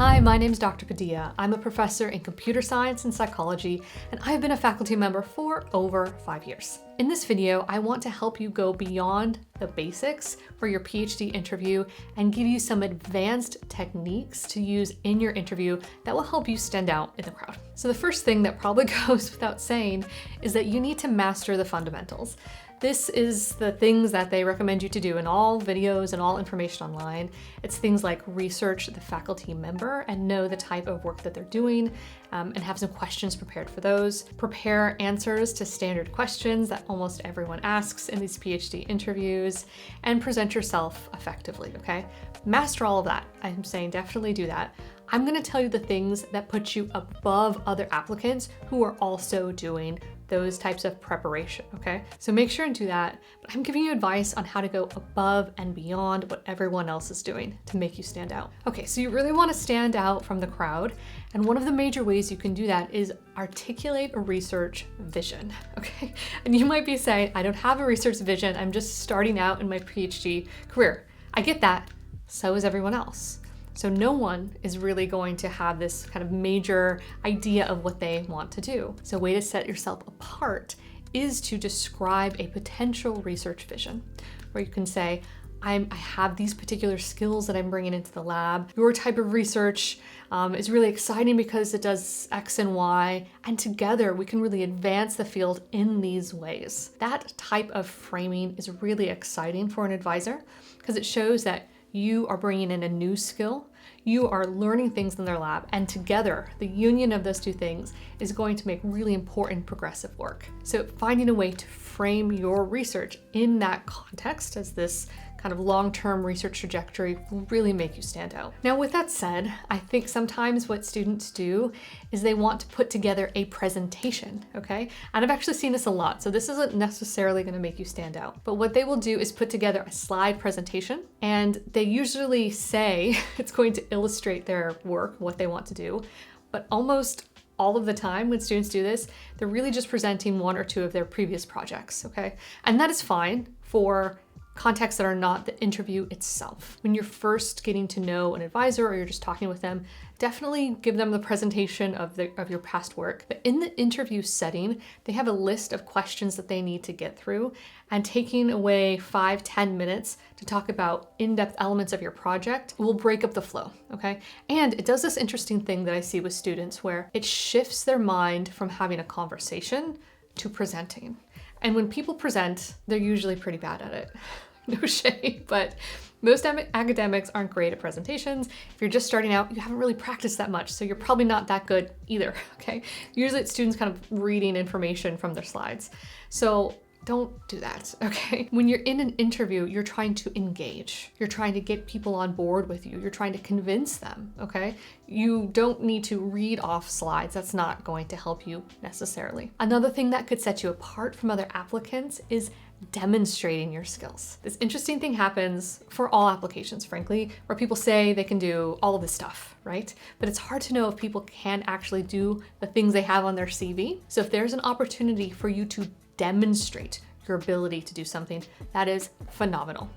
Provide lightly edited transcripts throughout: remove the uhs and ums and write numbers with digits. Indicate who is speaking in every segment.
Speaker 1: Hi, my name is Dr. Padilla. I'm a professor in computer science and psychology, and I've been a faculty member for over 5 years. In this video, I want to help you go beyond the basics for your PhD interview and give you some advanced techniques to use in your interview that will help you stand out in the crowd. So the first thing that probably goes without saying is that you need to master the fundamentals. This is the things that they recommend you to do in all videos and all information online. It's things like research the faculty member and know the type of work that they're doing, and have some questions prepared for those. Prepare answers to standard questions that almost everyone asks in these PhD interviews, and present yourself effectively, okay? Master all of that. I'm saying definitely do that. I'm gonna tell you the things that put you above other applicants who are also doing those types of preparation, okay? So make sure and do that, but I'm giving you advice on how to go above and beyond what everyone else is doing to make you stand out. Okay, so you really wanna stand out from the crowd, and one of the major ways you can do that is articulate a research vision, okay? And you might be saying, I don't have a research vision, I'm just starting out in my PhD career. I get that, so is everyone else. So no one is really going to have this kind of major idea of what they want to do. So a way to set yourself apart is to describe a potential research vision, where you can say, I have these particular skills that I'm bringing into the lab. Your type of research is really exciting because it does X and Y, and together we can really advance the field in these ways. That type of framing is really exciting for an advisor because it shows that you are bringing in a new skill, you are learning things in their lab, and together, the union of those two things is going to make really important progressive work. So finding a way to frame your research in that context as this kind of long-term research trajectory will really make you stand out. Now, with that said, I think sometimes what students do is they want to put together a presentation, okay? And I've actually seen this a lot, so this isn't necessarily gonna make you stand out. But what they will do is put together a slide presentation, and they usually say it's going to illustrate their work, what they want to do, but almost all of the time when students do this, they're really just presenting one or two of their previous projects, okay? And that is fine for contexts that are not the interview itself. When you're first getting to know an advisor or you're just talking with them, definitely give them the presentation of your past work. But in the interview setting, they have a list of questions that they need to get through, and taking away 5-10 minutes to talk about in-depth elements of your project will break up the flow, okay? And it does this interesting thing that I see with students where it shifts their mind from having a conversation to presenting. And when people present, they're usually pretty bad at it. No shade, but most academics aren't great at presentations. If you're just starting out, you haven't really practiced that much, so you're probably not that good either, okay? Usually it's students kind of reading information from their slides. So don't do that, okay? When you're in an interview, you're trying to engage. You're trying to get people on board with you. You're trying to convince them, okay? You don't need to read off slides. That's not going to help you necessarily. Another thing that could set you apart from other applicants is demonstrating your skills. This interesting thing happens for all applications, frankly, where people say they can do all of this stuff, right? But it's hard to know if people can actually do the things they have on their CV. So if there's an opportunity for you to demonstrate your ability to do something, that is phenomenal.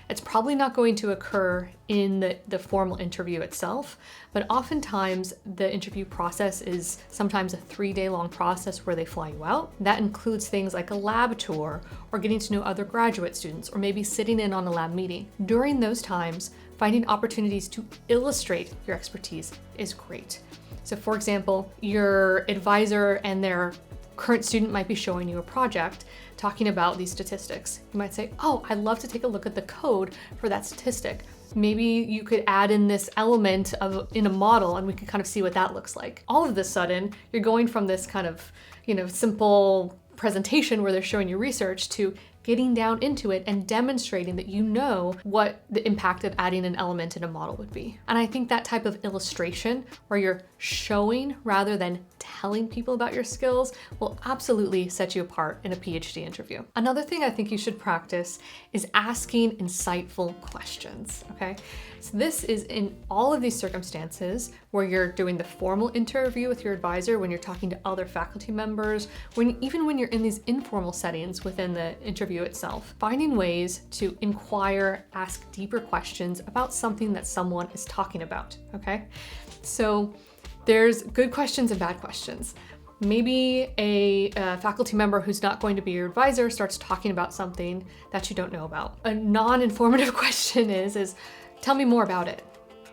Speaker 1: It's probably not going to occur in the formal interview itself, but oftentimes the interview process is sometimes a 3-day long process where they fly you out. That includes things like a lab tour or getting to know other graduate students or maybe sitting in on a lab meeting. During those times, finding opportunities to illustrate your expertise is great. So for example, your advisor and their current student might be showing you a project talking about these statistics. You might say, oh, I'd love to take a look at the code for that statistic. Maybe you could add in this element in a model and we could kind of see what that looks like. All of a sudden, you're going from this kind of, simple presentation where they're showing you research to getting down into it and demonstrating that you know what the impact of adding an element in a model would be. And I think that type of illustration where you're showing rather than telling people about your skills will absolutely set you apart in a PhD interview. Another thing I think you should practice is asking insightful questions, okay? So this is in all of these circumstances where you're doing the formal interview with your advisor, when you're talking to other faculty members, even when you're in these informal settings within the interview itself, finding ways to inquire, ask deeper questions about something that someone is talking about, okay? So there's good questions and bad questions. Maybe a faculty member who's not going to be your advisor starts talking about something that you don't know about. A non-informative question is tell me more about it,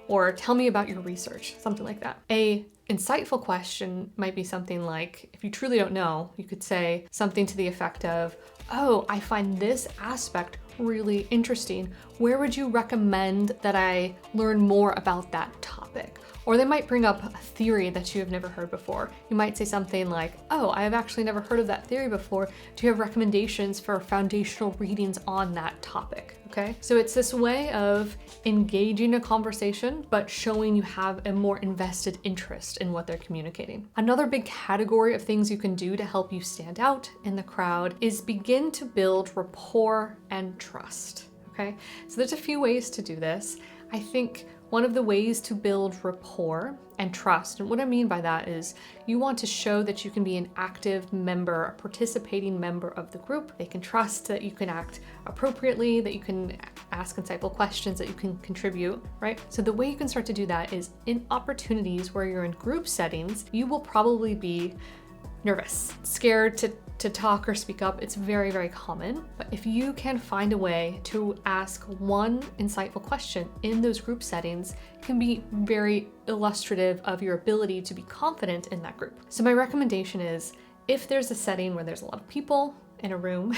Speaker 1: or tell me about your research, something like that. A insightful question might be something like, if you truly don't know, you could say something to the effect of, oh, I find this aspect really interesting. Where would you recommend that I learn more about that topic? Or they might bring up a theory that you have never heard before. You might say something like, oh, I have actually never heard of that theory before. Do you have recommendations for foundational readings on that topic? Okay, so it's this way of engaging a conversation, but showing you have a more invested interest in what they're communicating. Another big category of things you can do to help you stand out in the crowd is begin to build rapport and trust. Okay, so there's a few ways to do this. I think one of the ways to build rapport and trust, and what I mean by that is you want to show that you can be an active member, a participating member of the group. They can trust that you can act appropriately, that you can ask insightful questions, that you can contribute, right? So the way you can start to do that is in opportunities where you're in group settings, you will probably be nervous, scared to talk or speak up. It's very, very common. But if you can find a way to ask one insightful question in those group settings, it can be very illustrative of your ability to be confident in that group. So my recommendation is, if there's a setting where there's a lot of people in a room,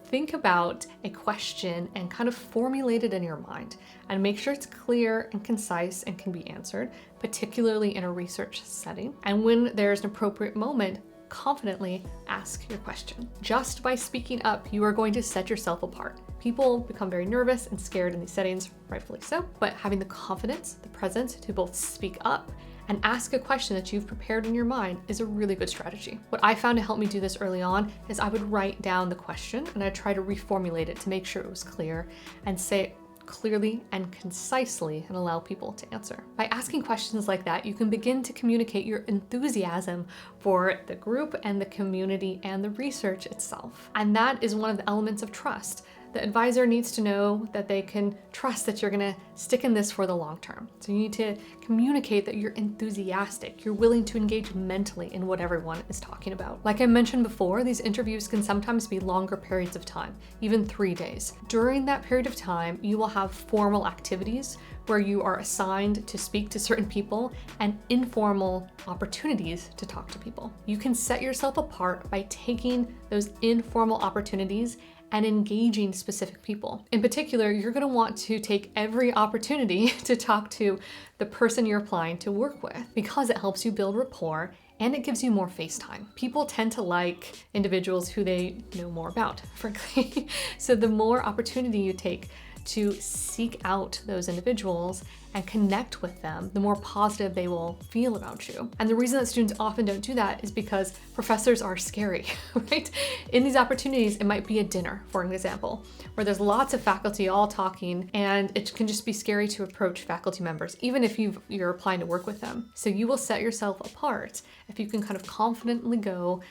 Speaker 1: think about a question and kind of formulate it in your mind and make sure it's clear and concise and can be answered, particularly in a research setting. And when there's an appropriate moment, confidently ask your question. Just by speaking up, you are going to set yourself apart. People become very nervous and scared in these settings, rightfully so, but having the confidence, the presence to both speak up and ask a question that you've prepared in your mind is a really good strategy. What I found to help me do this early on is I would write down the question and I'd try to reformulate it to make sure it was clear and say it clearly and concisely and allow people to answer. By asking questions like that, you can begin to communicate your enthusiasm for the group and the community and the research itself. And that is one of the elements of trust. The advisor needs to know that they can trust that you're gonna stick in this for the long term. So you need to communicate that you're enthusiastic, you're willing to engage mentally in what everyone is talking about. Like I mentioned before, these interviews can sometimes be longer periods of time, even 3 days. During that period of time, you will have formal activities where you are assigned to speak to certain people and informal opportunities to talk to people. You can set yourself apart by taking those informal opportunities and engaging specific people. In particular, you're gonna want to take every opportunity to talk to the person you're applying to work with because it helps you build rapport and it gives you more face time. People tend to like individuals who they know more about, frankly. So the more opportunity you take to seek out those individuals and connect with them, the more positive they will feel about you. And the reason that students often don't do that is because professors are scary, right? In these opportunities, it might be a dinner, for an example, where there's lots of faculty all talking, and it can just be scary to approach faculty members, even if you're applying to work with them. So you will set yourself apart if you can kind of confidently go,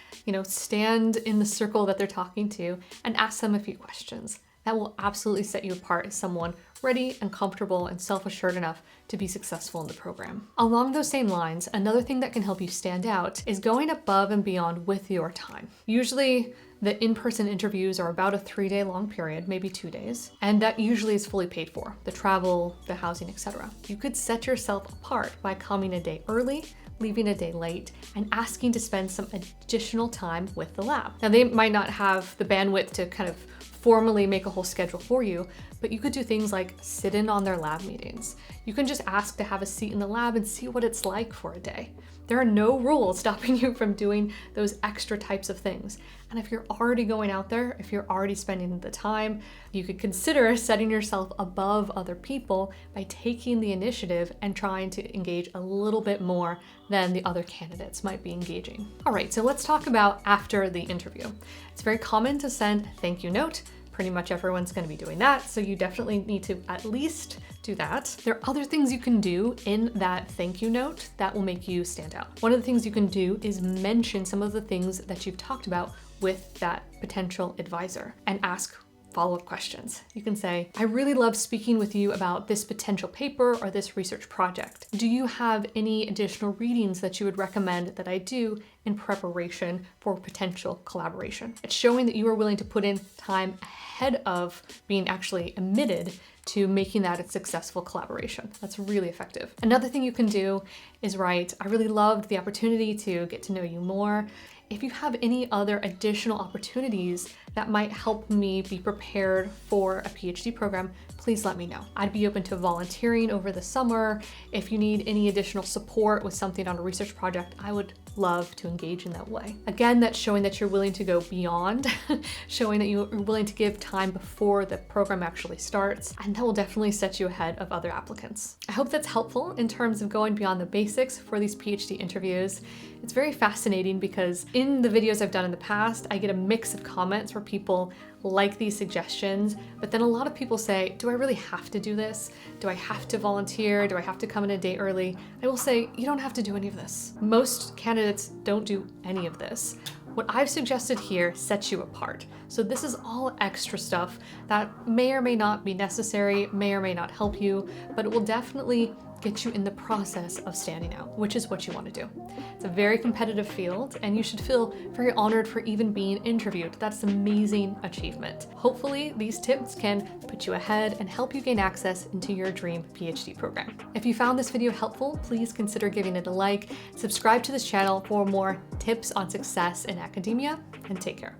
Speaker 1: stand in the circle that they're talking to and ask them a few questions. That will absolutely set you apart as someone ready and comfortable and self-assured enough to be successful in the program. Along those same lines, another thing that can help you stand out is going above and beyond with your time. Usually, the in-person interviews are about a 3-day long period, maybe 2 days, and that usually is fully paid for, the travel, the housing, etc. You could set yourself apart by coming a day early, leaving a day late, and asking to spend some additional time with the lab. Now, they might not have the bandwidth to kind of formally make a whole schedule for you, but you could do things like sit in on their lab meetings. You can just ask to have a seat in the lab and see what it's like for a day. There are no rules stopping you from doing those extra types of things. And if you're already going out there, if you're already spending the time, you could consider setting yourself above other people by taking the initiative and trying to engage a little bit more than the other candidates might be engaging. All right, so let's talk about after the interview. It's very common to send a thank you note. Pretty much everyone's going to be doing that, so you definitely need to at least do that. There are other things you can do in that thank you note that will make you stand out. One of the things you can do is mention some of the things that you've talked about with that potential advisor and ask follow-up questions. You can say, I really love speaking with you about this potential paper or this research project. Do you have any additional readings that you would recommend that I do in preparation for potential collaboration? It's showing that you are willing to put in time ahead of being actually admitted to making that a successful collaboration. That's really effective. Another thing you can do is write, I really loved the opportunity to get to know you more. If you have any other additional opportunities that might help me be prepared for a PhD program, please let me know. I'd be open to volunteering over the summer. If you need any additional support with something on a research project, I would love to engage in that way. Again, that's showing that you're willing to go beyond, showing that you're willing to give time before the program actually starts, and that will definitely set you ahead of other applicants. I hope that's helpful in terms of going beyond the basics for these PhD interviews. It's very fascinating because in the videos I've done in the past, I get a mix of comments where people like these suggestions, but then a lot of people say, do I really have to do this? Do I have to volunteer? Do I have to come in a day early? I will say, you don't have to do any of this. Most candidates don't do any of this. What I've suggested here sets you apart. So this is all extra stuff that may or may not be necessary, may or may not help you, but it will definitely get you in the process of standing out, which is what you want to do. It's a very competitive field, and you should feel very honored for even being interviewed. That's an amazing achievement. Hopefully, these tips can put you ahead and help you gain access into your dream PhD program. If you found this video helpful, please consider giving it a like, subscribe to this channel for more tips on success in academia, and take care.